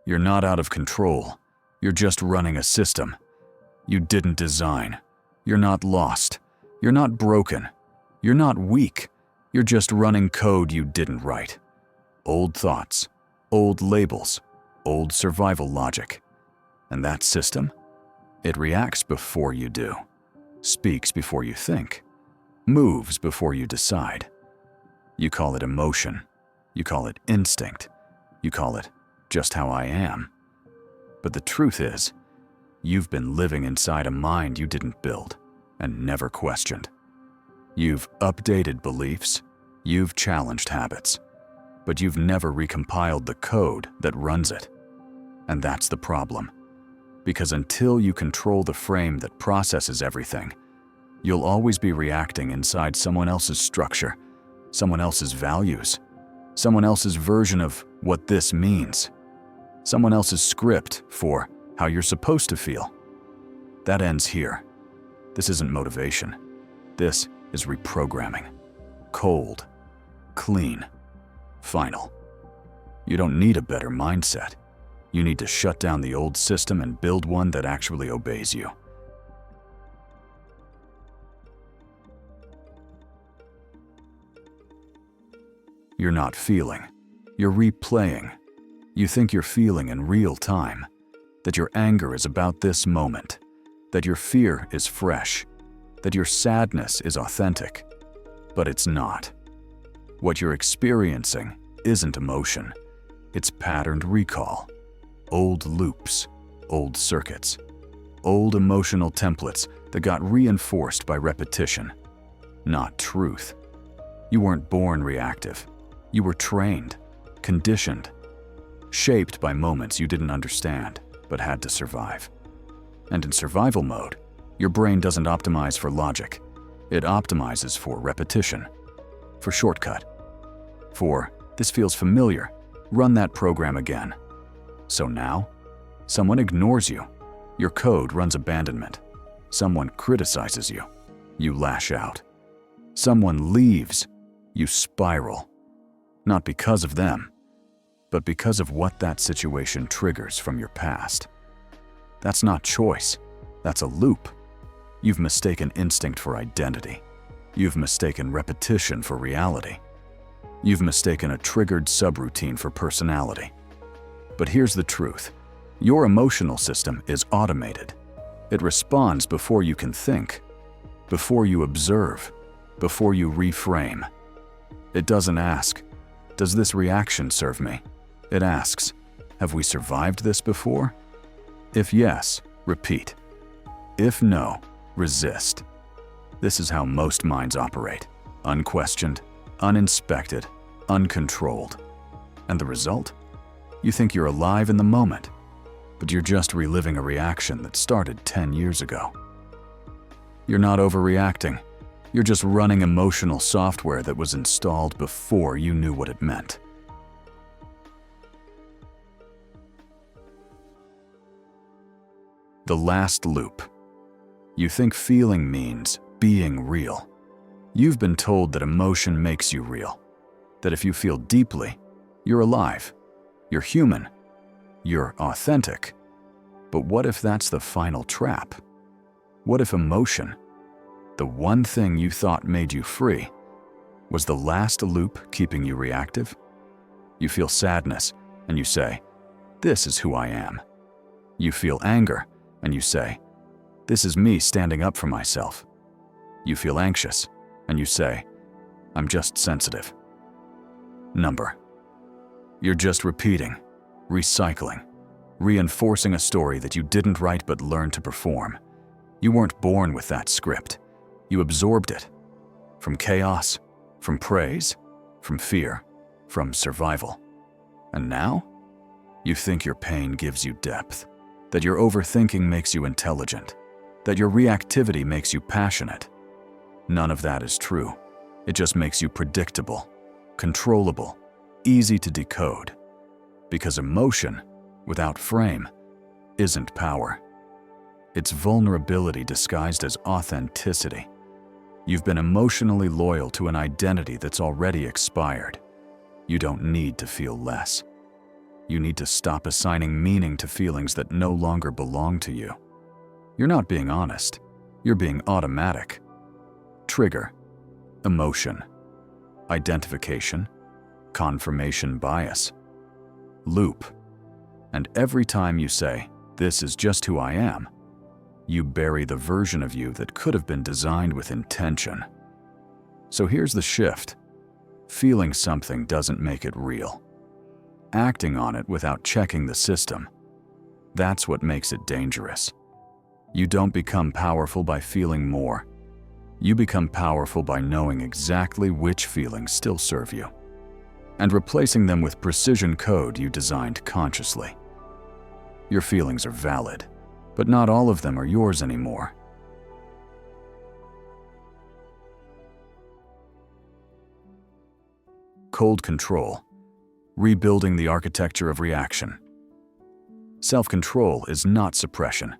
You're not out of control. You're just running a system you didn't design. You're not lost. You're not broken. You're not weak. You're just running code you didn't write. Old thoughts, old labels, old survival logic. And that system? It reacts before you do, speaks before you think, moves before you decide. You call it emotion. You call it instinct. You call it just how I am. But the truth is, you've been living inside a mind you didn't build and never questioned. You've updated beliefs, you've challenged habits, but you've never recompiled the code that runs it. And that's the problem. Because until you control the frame that processes everything, you'll always be reacting inside someone else's structure, someone else's values, someone else's version of what this means, someone else's script for how you're supposed to feel. That ends here. This isn't motivation. This is reprogramming. Cold, clean, final. You don't need a better mindset. You need to shut down the old system and build one that actually obeys you. You're not feeling. You're replaying. You think you're feeling in real time, that your anger is about this moment, that your fear is fresh, that your sadness is authentic. But it's not. What you're experiencing isn't emotion. It's patterned recall. Old loops, old circuits, old emotional templates that got reinforced by repetition. Not truth. You weren't born reactive. You were trained, conditioned, shaped by moments you didn't understand but had to survive. And in survival mode, your brain doesn't optimize for logic. It optimizes for repetition, for shortcut, for this feels familiar, run that program again. So now, someone ignores you. Your code runs abandonment. Someone criticizes you. You lash out. Someone leaves. You spiral. Not because of them, but because of what that situation triggers from your past. That's not choice. That's a loop. You've mistaken instinct for identity. You've mistaken repetition for reality. You've mistaken a triggered subroutine for personality. But here's the truth. Your emotional system is automated. It responds before you can think, before you observe, before you reframe. It doesn't ask, does this reaction serve me? It asks, have we survived this before? If yes, repeat. If no, resist. This is how most minds operate. Unquestioned, uninspected, uncontrolled. And the result? You think you're alive in the moment, but you're just reliving a reaction that started 10 years ago. You're not overreacting. You're just running emotional software that was installed before you knew what it meant. The last loop. You think feeling means being real. You've been told that emotion makes you real, that if you feel deeply, you're alive, you're human, you're authentic. But what if that's the final trap? What if emotion, the one thing you thought made you free, was the last loop keeping you reactive? You feel sadness, and you say, this is who I am. You feel anger, and you say, this is me standing up for myself. You feel anxious, and you say, I'm just sensitive. Number. You're just repeating, recycling, reinforcing a story that you didn't write but learned to perform. You weren't born with that script. You absorbed it. From chaos, from praise, from fear, from survival. And now? You think your pain gives you depth, that your overthinking makes you intelligent, that your reactivity makes you passionate. None of that is true. It just makes you predictable, controllable, easy to decode. Because emotion, without frame, isn't power. It's vulnerability disguised as authenticity. You've been emotionally loyal to an identity that's already expired. You don't need to feel less. You need to stop assigning meaning to feelings that no longer belong to you. You're not being honest. You're being automatic. Trigger, emotion, identification, confirmation bias, loop. And every time you say, "This is just who I am," you bury the version of you that could have been designed with intention. So here's the shift. Feeling something doesn't make it real. Acting on it without checking the system, that's what makes it dangerous. You don't become powerful by feeling more. You become powerful by knowing exactly which feelings still serve you, and replacing them with precision code you designed consciously. Your feelings are valid, but not all of them are yours anymore. Cold control, rebuilding the architecture of reaction. Self-control is not suppression,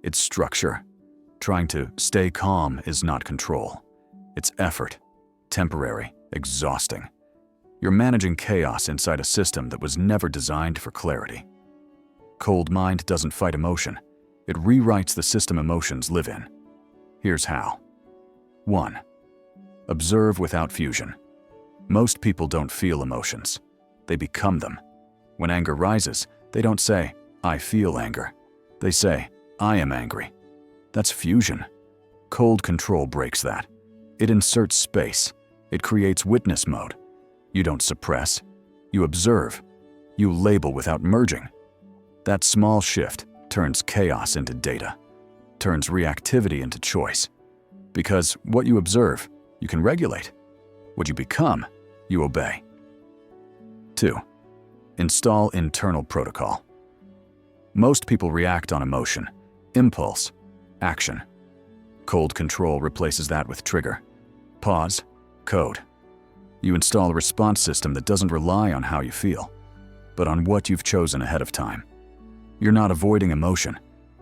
it's structure. Trying to stay calm is not control. It's effort, temporary, exhausting. You're managing chaos inside a system that was never designed for clarity. Cold mind doesn't fight emotion. It rewrites the system emotions live in. Here's how. 1. Observe without fusion. Most people don't feel emotions. They become them. When anger rises, they don't say, "I feel anger." They say, "I am angry." That's fusion. Cold control breaks that. It inserts space. It creates witness mode. You don't suppress. You observe. You label without merging. That small shift turns chaos into data, turns reactivity into choice. Because what you observe, you can regulate. What you become, you obey. 2. Install internal protocol. Most people react on emotion, impulse, action. Cold control replaces that with trigger, pause, code. You install a response system that doesn't rely on how you feel, but on what you've chosen ahead of time. You're not avoiding emotion,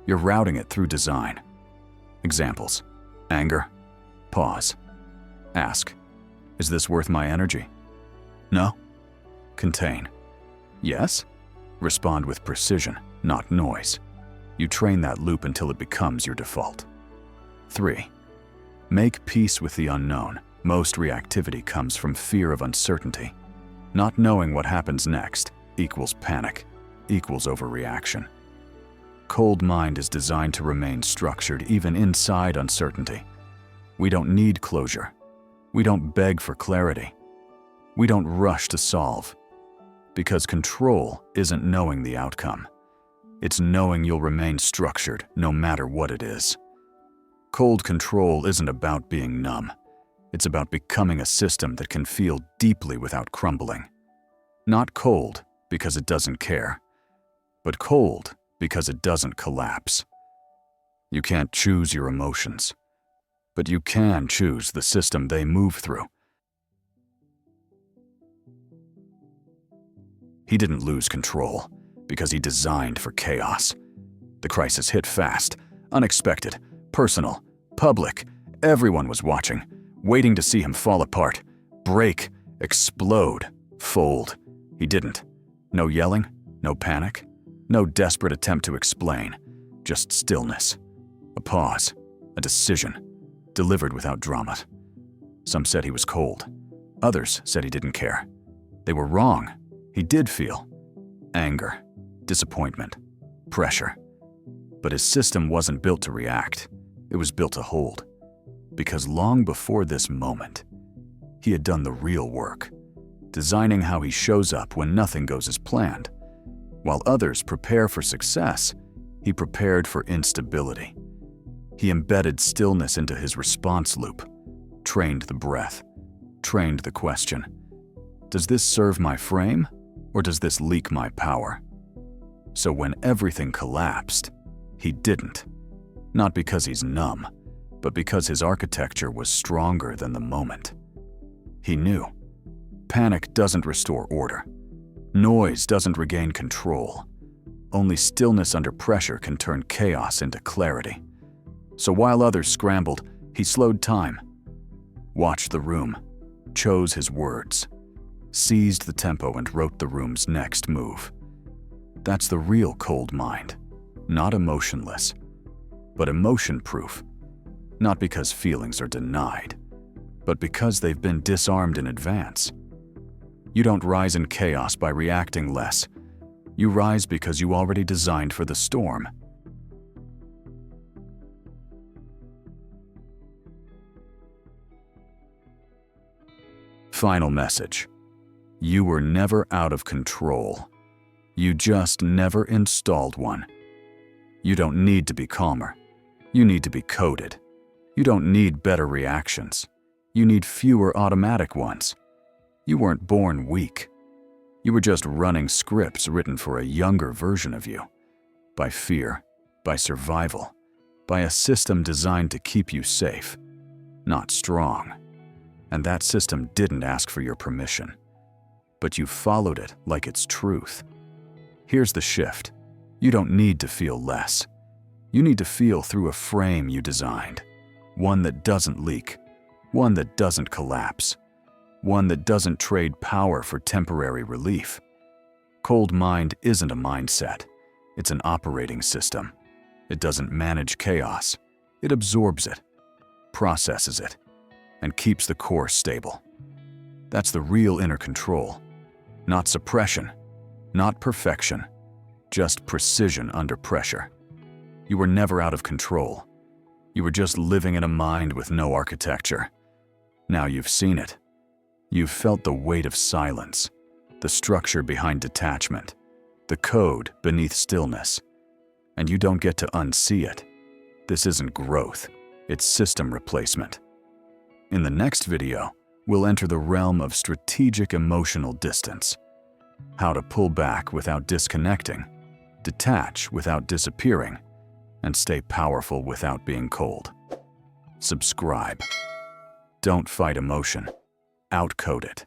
you're routing it through design. Examples: anger, pause. Ask, "Is this worth my energy?" No? Contain. Yes? Respond with precision, not noise. You train that loop until it becomes your default. 3. Make peace with the unknown. Most reactivity comes from fear of uncertainty. Not knowing what happens next equals panic, equals overreaction. Cold mind is designed to remain structured even inside uncertainty. We don't need closure. We don't beg for clarity. We don't rush to solve. Because control isn't knowing the outcome. It's knowing you'll remain structured no matter what it is. Cold control isn't about being numb. It's about becoming a system that can feel deeply without crumbling. Not cold because it doesn't care, but cold because it doesn't collapse. You can't choose your emotions, but you can choose the system they move through. He didn't lose control because he designed for chaos. The crisis hit fast, unexpected, personal, public. Everyone was watching, waiting to see him fall apart, break, explode, fold. He didn't. No yelling, no panic, no desperate attempt to explain, just stillness. A pause, a decision, delivered without drama. Some said he was cold. Others said he didn't care. They were wrong. He did feel anger, disappointment, pressure. But his system wasn't built to react. It was built to hold. Because long before this moment, he had done the real work, designing how he shows up when nothing goes as planned. While others prepare for success, he prepared for instability. He embedded stillness into his response loop, trained the breath, trained the question, "Does this serve my frame, or does this leak my power?" So when everything collapsed, he didn't. Not because he's numb, but because his architecture was stronger than the moment. He knew. Panic doesn't restore order. Noise doesn't regain control. Only stillness under pressure can turn chaos into clarity. So while others scrambled, he slowed time, watched the room, chose his words, seized the tempo and wrote the room's next move. That's the real cold mind. Not emotionless, but emotion-proof. Not because feelings are denied, but because they've been disarmed in advance. You don't rise in chaos by reacting less. You rise because you already designed for the storm. Final message. You were never out of control. You just never installed one. You don't need to be calmer. You need to be coded. You don't need better reactions. You need fewer automatic ones. You weren't born weak. You were just running scripts written for a younger version of you. By fear, by survival, by a system designed to keep you safe, not strong. And that system didn't ask for your permission, but you followed it like it's truth. Here's the shift. You don't need to feel less. You need to feel through a frame you designed. One that doesn't leak. One that doesn't collapse. One that doesn't trade power for temporary relief. Cold mind isn't a mindset. It's an operating system. It doesn't manage chaos. It absorbs it, processes it, and keeps the core stable. That's the real inner control. Not suppression, not perfection, just precision under pressure. You were never out of control. You were just living in a mind with no architecture. Now you've seen it. You've felt the weight of silence, the structure behind detachment, the code beneath stillness. And you don't get to unsee it. This isn't growth, it's system replacement. In the next video, we'll enter the realm of strategic emotional distance. How to pull back without disconnecting, detach without disappearing, and stay powerful without being cold. Subscribe. Don't fight emotion. Outcode it.